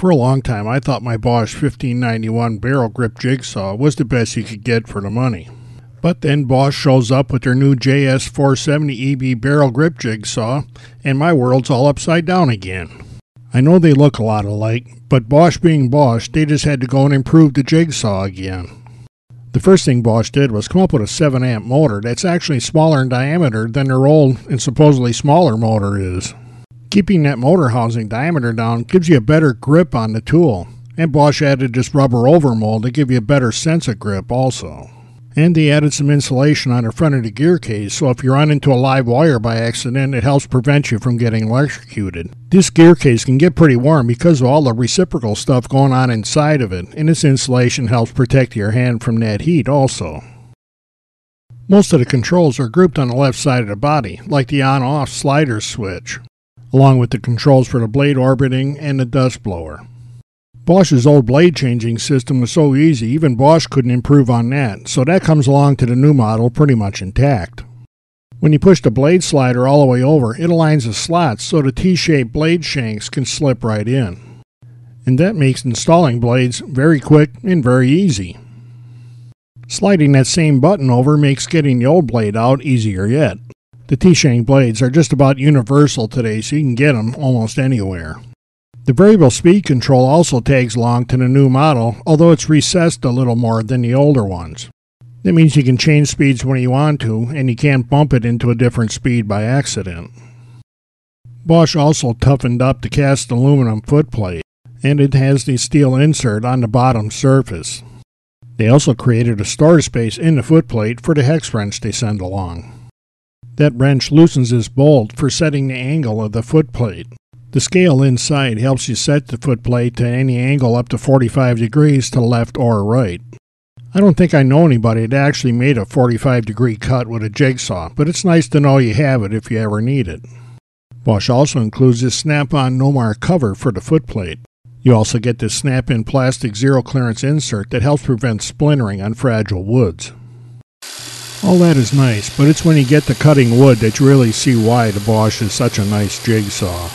For a long time, I thought my Bosch 1591 barrel grip jigsaw was the best you could get for the money. But then Bosch shows up with their new JS470EB barrel grip jigsaw, and my world's all upside down again. I know they look a lot alike, but Bosch being Bosch, they just had to go and improve the jigsaw again. The first thing Bosch did was come up with a 7 amp motor that's actually smaller in diameter than their old and supposedly smaller motor is. Keeping that motor housing diameter down gives you a better grip on the tool, and Bosch added this rubber overmold to give you a better sense of grip also. And they added some insulation on the front of the gear case, so if you run into a live wire by accident, it helps prevent you from getting electrocuted. This gear case can get pretty warm because of all the reciprocal stuff going on inside of it, and this insulation helps protect your hand from that heat also. Most of the controls are grouped on the left side of the body, like the on-off slider switch, along with the controls for the blade orbiting and the dust blower. Bosch's old blade changing system was so easy, even Bosch couldn't improve on that, so that comes along to the new model pretty much intact. When you push the blade slider all the way over, it aligns the slots so the T-shaped blade shanks can slip right in. And that makes installing blades very quick and very easy. Sliding that same button over makes getting the old blade out easier yet. The T-shank blades are just about universal today, so you can get them almost anywhere. The variable speed control also tags along to the new model, although it's recessed a little more than the older ones. That means you can change speeds when you want to, and you can't bump it into a different speed by accident. Bosch also toughened up the cast aluminum footplate, and it has the steel insert on the bottom surface. They also created a storage space in the footplate for the hex wrench they send along. That wrench loosens this bolt for setting the angle of the footplate. The scale inside helps you set the footplate to any angle up to 45 degrees to left or right. I don't think I know anybody that actually made a 45-degree cut with a jigsaw, but it's nice to know you have it if you ever need it. Bosch also includes this snap-on no-mark cover for the footplate. You also get this snap-in plastic zero-clearance insert that helps prevent splintering on fragile woods. All that is nice, but it's when you get to cutting wood that you really see why the Bosch is such a nice jigsaw.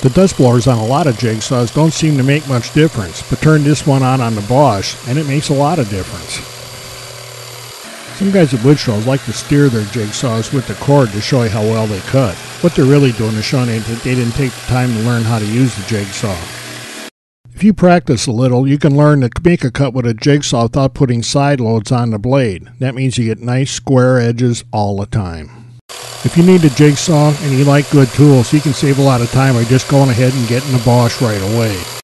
The dust blowers on a lot of jigsaws don't seem to make much difference, but turn this one on the Bosch and it makes a lot of difference. Some guys at wood shows like to steer their jigsaws with the cord to show you how well they cut. What they're really doing is showing you that they didn't take the time to learn how to use the jigsaw. If you practice a little, you can learn to make a cut with a jigsaw without putting side loads on the blade. That means you get nice square edges all the time. If you need a jigsaw and you like good tools, you can save a lot of time by just going ahead and getting the Bosch right away.